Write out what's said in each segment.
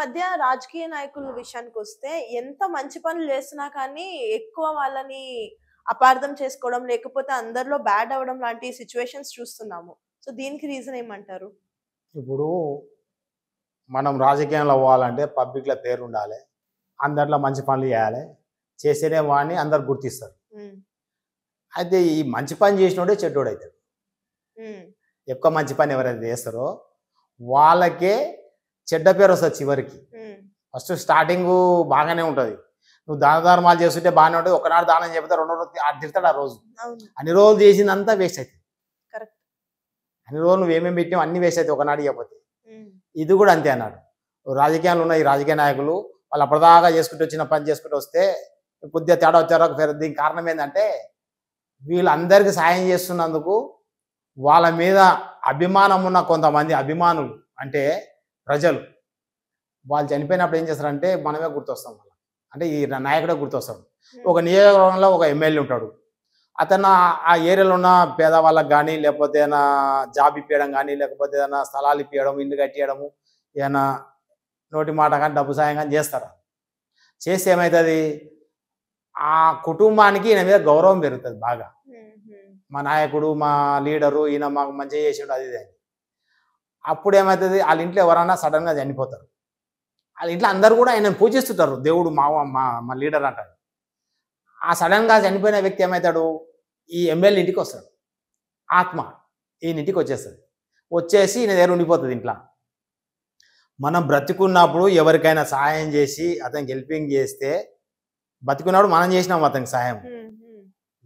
మధ్య రాజకీయ నాయకుల విషయానికొస్తే ఎంత మంచి పనులు చేస్తున్నా కానీ ఎక్కువ వాళ్ళని అపార్థం చేసుకోవడం, లేకపోతే అందరిలో బ్యాడ్ అవ్వడం లాంటి సిట్యుయేషన్స్ చూస్తున్నాము. సో, దీనికి రీజన్ ఏమంటారు? ఇప్పుడు మనం రాజకీయంలో పోవాలంటే పబ్లిక్‌లో పేరుండాలి. అందరిలో మంచి పనులు చేయాలి. చేస్తేనే వాడిని అందరూ గుర్తిస్తారు. హ్మ్. అయితే ఈ మంచి పని చేసినోడే చెడ్డోడైతాడు. హ్మ్. ఎక్కువ మంచి పని ఎవరైతే చేస్తారో వాళ్ళకే చెడ్డ పేరు వస్తుంది చివరికి. హ్మ్. ఫస్ట్ స్టార్టింగు బాగానే ఉంటుంది. నువ్వు దాన ధర్మాలు చేస్తుంటే బాగానే ఉంటుంది. ఒకనాడు దానం చెబితే రెండో రోజు తిడతాడు ఆ రోజు. అవును. అన్ని రోజులు చేసిందంతా వేస్ట్ అవుతుంది. కరెక్ట్. అన్ని రోజులు నువ్వేమేమి పెట్టినావు అన్ని వేస్ట్ అవుతాయి ఒకనాడు చెప్పతే. హ్మ్. ఇది కూడా అంతే అన్నాడు. రాజకీయాలు ఉన్న ఈ రాజకీయ నాయకులు వాళ్ళు అప్పటిదాకా చేసుకుంటూ వచ్చిన పని చేసుకుంటూ వస్తే కొద్దిగా తేడా వచ్చారు. దీనికి కారణం ఏంటంటే వీళ్ళందరికీ సాయం చేస్తున్నందుకు వాళ్ళ మీద అభిమానం ఉన్న కొంతమంది అభిమానులు అంటే ప్రజలు వాళ్ళు చనిపోయినప్పుడు ఏం చేస్తారంటే మనమే గుర్తొస్తాం వాళ్ళ అంటే ఈ నాయకుడే గుర్తొస్తాడు. ఒక నియోజకవర్గంలో ఒక ఎమ్మెల్యే ఉంటాడు. అతను ఆ ఏరియాలో ఉన్న పేదవాళ్ళకి కానీ లేకపోతే ఏదైనా జాబ్ ఇప్పించడం కానీ లేకపోతే ఏదైనా స్థలాలు ఇప్పించడం ఇల్లు కట్టియడము ఏదైనా నోటి మాట కానీ డబ్బు సాయం కానీ చేస్తారు. చేస్తే ఏమవుతుంది ఆ కుటుంబానికి ఈయన మీద గౌరవం పెరుగుతుంది బాగా. మా నాయకుడు మా లీడరు ఈయన మాకు మంచిగా చేసిండు అది ఇది అని. అప్పుడు ఏమవుతుంది వాళ్ళ ఇంట్లో ఎవరైనా సడన్గా చనిపోతారు. వాళ్ళ ఇంట్లో అందరూ కూడా ఆయనను పూజిస్తుంటారు. దేవుడు మా మా లీడర్ అంటారు. ఆ సడన్గా చనిపోయిన వ్యక్తి ఏమవుతాడు ఈ ఎమ్మెల్యే ఇంటికి వస్తాడు. ఆత్మ ఈయన ఇంటికి వచ్చేస్తుంది. వచ్చేసి ఈయన దగ్గర ఉండిపోతుంది ఇంట్లో. మనం బ్రతికున్నప్పుడు ఎవరికైనా సహాయం చేసి అతనికి హెల్పింగ్ చేస్తే బతికున్నప్పుడు మనం చేసినాం అతనికి సాయం.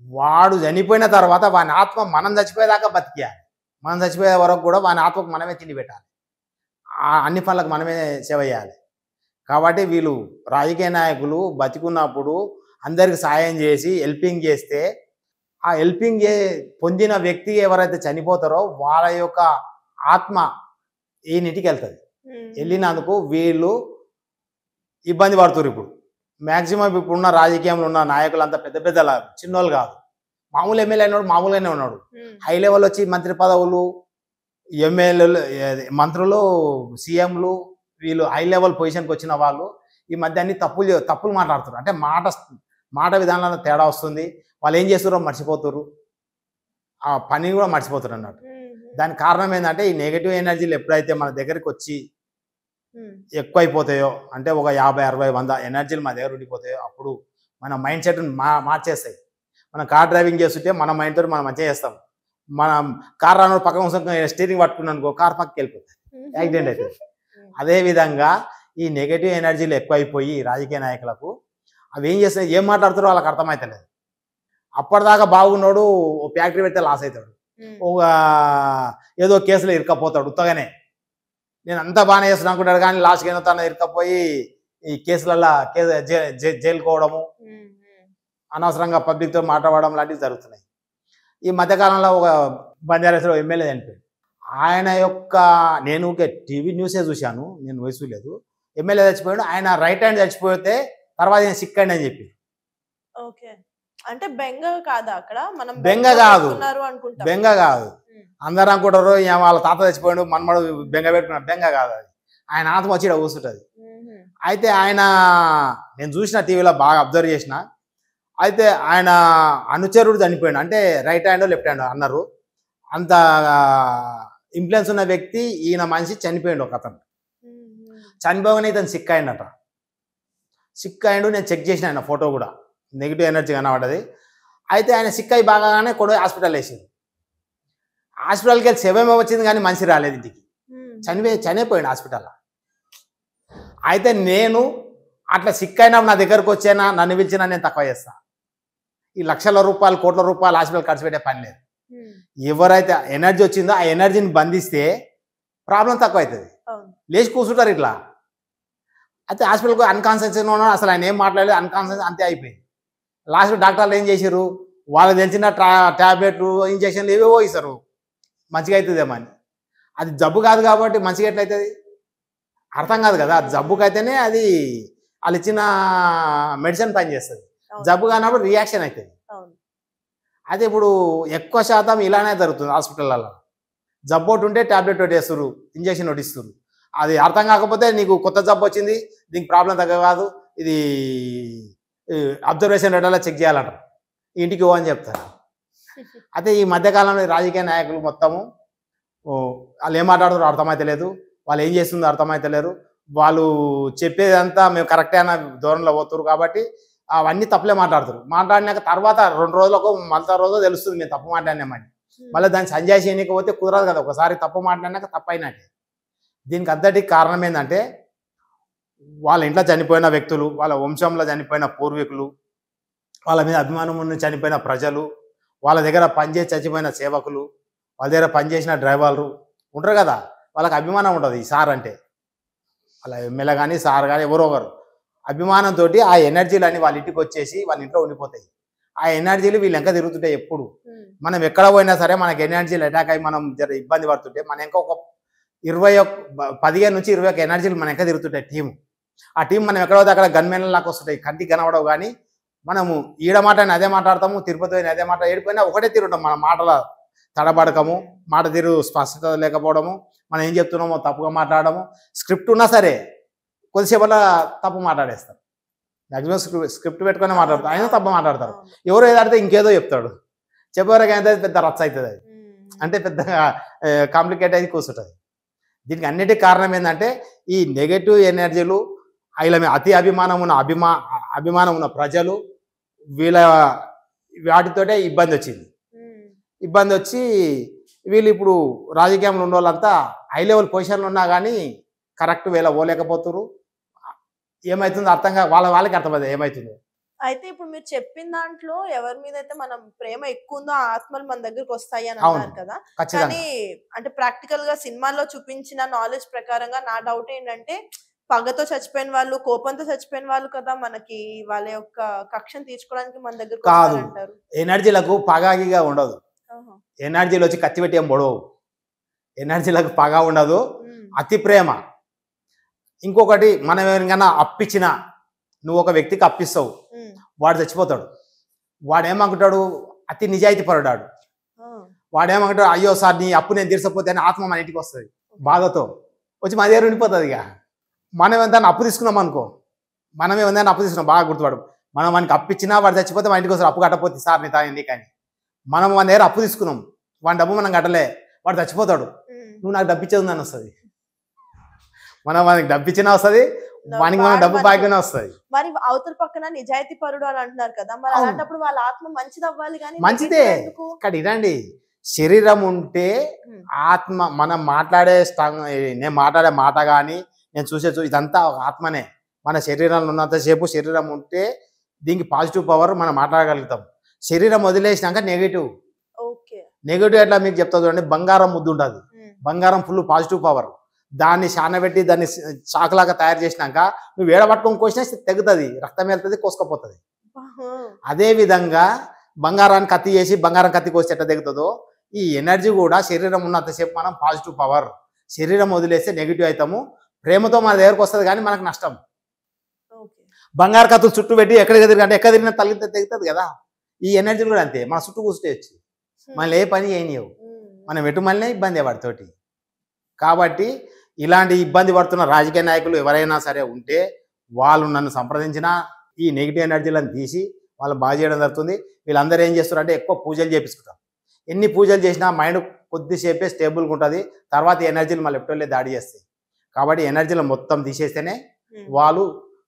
వాడు చనిపోయిన తర్వాత వాని ఆత్మ మనం చచ్చిపోయేదాకా బతికేయాలి. మనం చచ్చిపోయే వరకు కూడా వాని ఆత్మకు మనమే తిండి పెట్టాలి. అన్ని పనులకు మనమే సేవ చేయాలి. కాబట్టి వీళ్ళు రాజకీయ నాయకులు బతికున్నప్పుడు అందరికి సాయం చేసి హెల్పింగ్ చేస్తే ఆ హెల్పింగ్ పొందిన వ్యక్తి ఎవరైతే చనిపోతారో వాళ్ళ యొక్క ఆత్మ ఈయనింటికి వెళ్తుంది. వెళ్ళినందుకు వీళ్ళు ఇబ్బంది పడుతున్నారు. ఇప్పుడు మ్యాక్సిమం ఇప్పుడున్న రాజకీయంలో ఉన్న నాయకులు అంతా పెద్ద పెద్ద చిన్నోళ్ళు కాదు. మామూలు ఎమ్మెల్యే అయినాడు మామూలుగానే ఉన్నాడు. హై లెవెల్ వచ్చి మంత్రి పదవులు ఎమ్మెల్యేలు మంత్రులు సీఎంలు వీళ్ళు హై లెవెల్ పొజిషన్కి వచ్చిన వాళ్ళు ఈ మధ్య అన్ని తప్పులు మాట్లాడుతారు. అంటే మాట విధానంలో తేడా వస్తుంది. వాళ్ళు ఏం చేస్తారో మర్చిపోతారు. ఆ పని కూడా మర్చిపోతారు అన్నట్టు. దానికి కారణం ఏంటంటే ఈ నెగిటివ్ ఎనర్జీలు ఎప్పుడైతే మన దగ్గరికి వచ్చి ఎక్కువైపోతాయో అంటే ఒక 50, 60, 100 ఎనర్జీలు మన దగ్గర ఉండిపోతాయో అప్పుడు మన మైండ్ సెట్ మార్చేస్తాయి. మనం కార్ డ్రైవింగ్ చేస్తుంటే మన మైండ్ తోటి మనం మంచిగా చేస్తాం. మనం కార్ రాను పక్కన స్టీరింగ్ పట్టుకున్నాం అనుకో కార్ పక్కకి వెళ్ళిపోతుంది, యాక్సిడెంట్ అవుతుంది. అదేవిధంగా ఈ నెగిటివ్ ఎనర్జీలు ఎక్కువైపోయి రాజకీయ నాయకులకు అవి ఏం చేస్తాయి ఏం మాట్లాడుతారో వాళ్ళకి అర్థమవుతలేదు. అప్పటిదాకా బాగున్నాడు ఓ ఫ్యాక్టరీ పెడితే లాస్ అవుతాడు, ఒక ఏదో కేసులో ఇరుక్కపోతాడు. ఉత్తగానే నేను అంతా బాగానే చేస్తున్నా అనుకుంటాడు కానీ లాస్ట్కి ఏదో తను ఇరుక్కపోయి ఈ కేసులలో జైలుకోవడము అనవసరంగా పబ్లిక్తో మాట్లాడడం లాంటివి జరుగుతున్నాయి. ఈ మధ్యకాలంలో ఒక బంజారాస్లో ఎమ్మెల్యే చనిపోయాడు. ఆయన యొక్క నేను టీవీ న్యూసే చూశాను, నేను వయసు లేదు. ఎమ్మెల్యే చచ్చిపోయాడు. ఆయన రైట్ హ్యాండ్ చచ్చిపోతే తర్వాత ఆయన సిక్ అయింది అని చెప్పి. ఓకే, అంటే బెంగ కాదా అక్కడ? మనం బెంగ కాదు, అనుకుంటాం. బెంగ కాదు. అందరూ అనుకుంటారు వాళ్ళ తాత చచ్చిపోయాడు మనమడు బెంగ పెట్టుకున్నాడు. బెంగ కాదు, అది ఆయన ఆత్మ వచ్చి ఇక్కడ కూర్చుంటుంది. అయితే ఆయన నేను చూసిన టీవీలో బాగా అబ్జర్వ్ చేసిన. అయితే ఆయన అనుచరుడు చనిపోయాడు. అంటే రైట్ హ్యాండ్ లెఫ్ట్ హ్యాండ్ అన్నారు. అంత ఇన్ఫ్లుయెన్స్ ఉన్న వ్యక్తి ఈయన మనిషి చనిపోయాడు. ఒక అతను చనిపోగానే ఇతను సిక్ అయిందట. సిక్ అయ్యిండు. నేను చెక్ చేసిన ఆయన ఫోటో కూడా నెగిటివ్ ఎనర్జీ కనబడ్డది. అయితే ఆయన సిక్ అయి బాగానే కొడు హాస్పిటల్ వేసింది. హాస్పిటల్కి వెళ్ళి శవమే వచ్చింది కానీ మనిషి రాలేదు ఇంటికి. చనిపోయాడు హాస్పిటల్లో. అయితే నేను అట్లా సిక్ అయినా నా దగ్గరకు వచ్చేనా నన్ను పిలిచినా నేను తక్కువ చేస్తా. ఈ లక్షల రూపాయలు కోట్ల రూపాయలు హాస్పిటల్ ఖర్చు పెట్టే పని లేదు. ఎవరైతే ఎనర్జీ వచ్చిందో ఆ ఎనర్జీని బంధిస్తే ప్రాబ్లం తక్కువ అవుతుంది. లేచి కూర్చుంటారు ఇట్లా. అయితే హాస్పిటల్కి అన్కాన్షియస్ ఉన్నాడు. అసలు ఆయన ఏం మాట్లాడలేదు, అన్కాన్షియస్ అంతే అయిపోయింది. లాస్ట్ డాక్టర్లు ఏం చేశారు వాళ్ళకి తెలిసిన టాబ్లెట్లు ఇంజక్షన్లు ఏవేవో ఇస్తారు మంచిగా అవుతుందేమో అని. అది జబ్బు కాదు కాబట్టి మంచిగా ఎట్లయితుంది అర్థం కాదు కదా. జబ్బుకి అయితేనే అది వాళ్ళు ఇచ్చిన మెడిసిన్ పని చేస్తుంది. జబ్బు కానప్పుడు రియాక్షన్ అవుతుంది. అయితే ఇప్పుడు ఎక్కువ శాతం ఇలానే జరుగుతుంది హాస్పిటల్లో. జబ్బు ఒకటి ఉంటే టాబ్లెట్ ఒకటి వేస్తారు, ఇంజక్షన్ ఒకటి ఇస్తారు. అది అర్థం కాకపోతే నీకు కొత్త జబ్బు వచ్చింది, దీనికి ప్రాబ్లం తగ్గ కాదు, ఇది అబ్జర్వేషన్ రేటర్లో చెక్ చేయాలంటారు, ఇంటికి అని చెప్తారు. అయితే ఈ మధ్యకాలంలో రాజకీయ నాయకులు మొత్తము వాళ్ళు ఏం మాట్లాడుతారో అర్థమైతే లేదు, వాళ్ళు ఏం చేస్తుందో అర్థమైతే లేరు, వాళ్ళు చెప్పేదంతా మేము కరెక్టే అన్న ధోరణిలో పోతున్నారు. కాబట్టి అవన్నీ తప్పులే మాట్లాడుతారు. మాట్లాడినాక తర్వాత 2 రోజులకు మళ్ళీ రోజు తెలుస్తుంది మేము తప్పు మాట్లాడినామని. మళ్ళీ దాన్ని సంజాయిషి చేయకపోతే కుదరదు కదా, ఒకసారి తప్పు మాట్లాడినాక తప్పైనట్టే. దీనికి అంతటికి కారణం ఏంటంటే వాళ్ళ ఇంట్లో చనిపోయిన వ్యక్తులు, వాళ్ళ వంశంలో చనిపోయిన పూర్వీకులు, వాళ్ళ మీద అభిమానం ఉన్న చనిపోయిన ప్రజలు, వాళ్ళ దగ్గర పనిచేసి చచ్చిపోయిన సేవకులు, వాళ్ళ దగ్గర పనిచేసిన డ్రైవర్లు ఉంటారు కదా, వాళ్ళకి అభిమానం ఉంటుంది ఈ సార్ అంటే. వాళ్ళ ఎమ్మెల్యే కానీ సార్ కానీ ఎవరో ఒకరు అభిమానంతో ఆ ఎనర్జీలు అన్ని వాళ్ళ ఇంటికి వచ్చేసి వాళ్ళ ఇంట్లో ఉండిపోతాయి. ఆ ఎనర్జీలు వీళ్ళు వెనక తిరుగుతుంటాయి. ఎప్పుడు మనం ఎక్కడ పోయినా సరే మనకి ఎనర్జీలు అటాక్ అయ్యి మనం ఇబ్బంది పడుతుంటే మన ఇంకా ఒక 15 నుంచి 21 ఎనర్జీలు మన వెనక తిరుగుతుంటాయి టీం. ఆ టీం మనం ఎక్కడ పోతే అక్కడ గన్మెన్ లాగా వస్తుంటాయి, కంటికి కనబడవు. కానీ మనము ఈడ మాటని అదే మాట్లాడతాము, తిరుపతి పోయిన అదే మాట, ఏడిపోయినా ఒకటే తిరుగుతాం. మన మాటల తడబడకము, మాట తీరు స్పష్టత లేకపోవడము, మనం ఏం చెప్తున్నామో తప్పుగా మాట్లాడము, స్క్రిప్ట్ ఉన్నా సరే కొద్దిసేపట్లో తప్పు మాట్లాడేస్తారు. మ్యాక్సిమం స్క్రిప్ట్ పెట్టుకునే మాట్లాడతారు, అయినా తప్పు మాట్లాడతారు. ఎవరో ఏదాడితే ఇంకేదో చెప్తాడు, చెప్పేవరకు అయితే పెద్ద రచ్చ అవుతుంది. అది అంటే పెద్దగా కాంప్లికేట్ అయ్యి కూర్చుంటుంది. దీనికి అన్నిటికీ కారణం ఏంటంటే ఈ నెగటివ్ ఎనర్జీలు, వీళ్ళ మీద అతి అభిమానం ఉన్న ప్రజలు, వాటితోటే ఇబ్బంది వచ్చింది. ఇబ్బంది వచ్చి వీళ్ళు ఇప్పుడు రాజకీయంలో ఉన్న వాళ్ళంతా హై లెవెల్ పొజిషన్లు ఉన్నా కానీ కరెక్ట్ వేళ పోలేకపోతున్నారు. ఏమవుతుందో అర్థంగా వాళ్ళకి అర్థమైంది ఏమవుతుందో. అయితే ఇప్పుడు మీరు చెప్పిన దాంట్లో ఎవరి మీద అయితే మనం ప్రేమ ఎక్కువ ఉందో ఆ ఆత్మలు మన దగ్గరకు వస్తాయి అని అన్నారు కదా. కానీ అంటే ప్రాక్టికల్ గా సినిమాల్లో చూపించిన నాలెడ్జ్ ప్రకారంగా నా డౌట్ ఏంటంటే పగతో చచ్చిపోయిన వాళ్ళు, కోపంతో చచ్చిపోయిన వాళ్ళు కదా మనకి వాళ్ళ యొక్క కక్షను తీర్చుకోవడానికి మన దగ్గరకు వస్తారంటారు. ఎనర్జీలకు పగాగిగా ఉండదు. ఎనర్జీలు వచ్చి కత్తి పెట్టి ఏం పొడవు. ఎనర్జీలకు పగ ఉండదు, అతి ప్రేమ. ఇంకొకటి, మనం ఎవరికైనా అప్పిచ్చినా, నువ్వు ఒక వ్యక్తికి అప్పిస్తావు, వాడు చచ్చిపోతాడు. వాడేమనుకుంటాడు, అతి నిజాయితీ పరుడాడు. వాడేమనుకుంటాడు, అయ్యో సార్ నీ అప్పు నేను తీర్చకపోతే అని ఆత్మ మన ఇంటికి వస్తుంది బాధతో, వచ్చి మన దగ్గర ఉండిపోతుంది. ఇక మనం ఏదైనా అప్పు తీసుకున్నాం అనుకో, అప్పు తీసుకున్నాం బాగా గుర్తుపడు, మనం మనకి అప్పు ఇచ్చినా వాడు చచ్చిపోతే మన ఇంటికి వస్తారు. అప్పు కట్టపోతే సార్ నీ తాను కానీ మనం మన దగ్గర అప్పు తీసుకున్నాం, వాడి డబ్బు మనం కట్టలే, వాడు చచ్చిపోతాడు, నువ్వు నాకు డబ్బు ఇచ్చేది అని వస్తుంది. మనం మనకి డబ్బు ఇచ్చినా వస్తుంది, వానికి మనం డబ్బు బాగానే వస్తుంది. మరి అవతల పక్కన నిజాయితీ పరుడు అని అంటున్నారు కదా, మరి అలాంటప్పుడు వాళ్ళ ఆత్మ మంచిది అవ్వాలి. కానీ మంచిదే, ఇక్కడ ఇదండి, శరీరం ఉంటే ఆత్మ, మనం మాట్లాడే నేను మాట్లాడే మాట కానీ నేను చూసే ఇదంతా ఆత్మనే. మన శరీరంలో ఉన్నంతసేపు శరీరం ఉంటే దీనికి పాజిటివ్ పవర్ మనం మాట్లాడగలుగుతాం. శరీరం వదిలేసినాక నెగిటివ్ ఎట్లా మీకు చెప్తా చూడండి. బంగారం ముద్దు ఉంటుంది, బంగారం ఫుల్ పాజిటివ్ పవర్. దాన్ని శానబెట్టి దాన్ని చాకులాగా తయారు చేసినాక నువ్వు ఏడబట్టుకొని కోసినా తెగుతుంది, రక్తం వెళ్తుంది, కోసుకపోతుంది. అదే విధంగా బంగారాన్ని కత్తి చేసి బంగారం కత్తి కోసి ఎట్లా తెగుతుందో ఈ ఎనర్జీ కూడా శరీరం ఉన్నంతసేపు మనం పాజిటివ్ పవర్, శరీరం వదిలేస్తే నెగిటివ్ అవుతాము. ప్రేమతో మన దగ్గరకు వస్తుంది కానీ మనకు నష్టం. బంగారు కత్తులు చుట్టూ పెట్టి ఎక్కడికి తిరిగి ఎక్కడ తిరిగిన తల్లి తెగుతుంది కదా. ఈ ఎనర్జీ కూడా అంతే, మన చుట్టూ కూర్చుంటే వచ్చి మళ్ళీ ఏ పని చేయనియవు, మనం ఎటు మళ్ళీ ఇబ్బంది వాటితోటి. కాబట్టి ఇలాంటి ఇబ్బంది పడుతున్న రాజకీయ నాయకులు ఎవరైనా సరే ఉంటే వాళ్ళు నన్ను సంప్రదించినా ఈ నెగిటివ్ ఎనర్జీలను తీసి వాళ్ళు బాగా చేయడం జరుగుతుంది. వీళ్ళందరూ ఏం చేస్తారంటే ఎక్కువ పూజలు చేపించుకుంటారు. ఎన్ని పూజలు చేసినా మైండ్ కొద్దిసేపే స్టేబుల్గా ఉంటుంది, తర్వాత ఎనర్జీలు మళ్ళీ ఎప్పుడో దాడి చేస్తాయి. కాబట్టి ఎనర్జీలు మొత్తం తీసేస్తేనే వాళ్ళు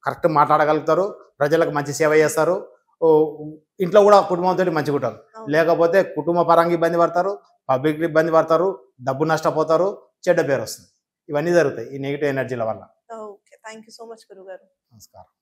కరెక్ట్ మాట్లాడగలుగుతారు, ప్రజలకు మంచి సేవ చేస్తారు, ఇంట్లో కూడా కుటుంబంతో మంచిగా ఉంటారు. లేకపోతే కుటుంబ పరంగా ఇబ్బంది పడతారు, పబ్లిక్ ఇబ్బంది పడతారు, డబ్బు నష్టపోతారు, చెడ్డ పేరు వస్తుంది. ఇవన్నీ జరుగుతాయి ఈ నెగిటివ్ ఎనర్జీల వల్ల. Okay, thank you so much గురుగారు. నమస్కారం.